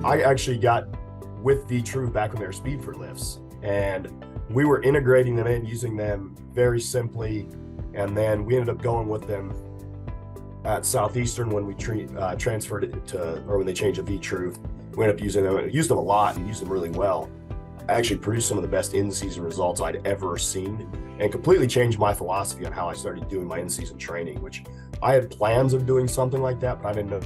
I actually got with V-True back when they were speed for lifts, and we were integrating them in, using them very simply, and then we ended up going with them at Southeastern when we transferred it to, or when they changed to V-True. We ended up using them, used them a lot and used them really well. I actually produced some of the best in-season results I'd ever seen, and completely changed my philosophy on how I started doing my in-season training, which I had plans of doing something like that, but I didn't know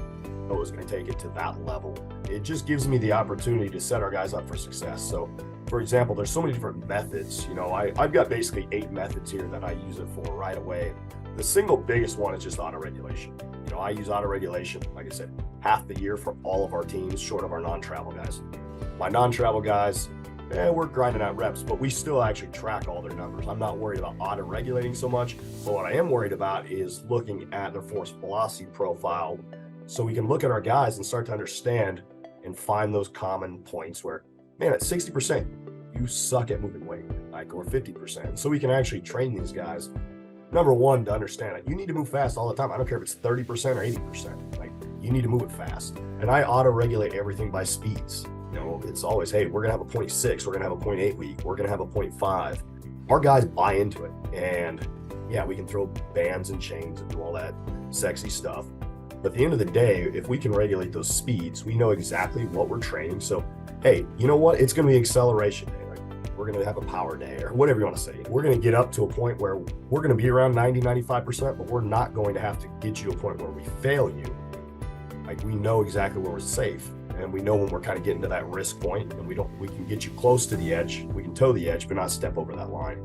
it was going to take it to that level. It just gives me the opportunity to set our guys up for success. So, for example, there's so many different methods. You know, I've got basically 8 methods here that I use it for right away. The single biggest one is just auto-regulation. You know, I use auto-regulation, like I said, half the year for all of our teams, short of our non-travel guys. My non-travel guys, we're grinding out reps, but we still actually track all their numbers. I'm not worried about auto-regulating so much, but what I am worried about is looking at their force velocity profile, so we can look at our guys and start to understand and find those common points where, man, at 60%, you suck at moving weight, like, or 50%. So we can actually train these guys, number one, to understand it. You need to move fast all the time. I don't care if it's 30% or 80%. Like, you need to move it fast. And I auto-regulate everything by speeds. You know, it's always, hey, we're going to have a 0.6, we're going to have a 0.8 week, we're going to have a 0.5. Our guys buy into it. And yeah, we can throw bands and chains and do all that sexy stuff. But at the end of the day, if we can regulate those speeds, we know exactly what we're training. So, hey, you know what? It's going to be acceleration day. Like, we're going to have a power day, or whatever you want to say. We're going to get up to a point where we're going to be around 90, 95%, but we're not going to have to get you to a point where we fail you. Like, we know exactly where we're safe, and we know when we're kind of getting to that risk point, and we can get you close to the edge. We can toe the edge, but not step over that line.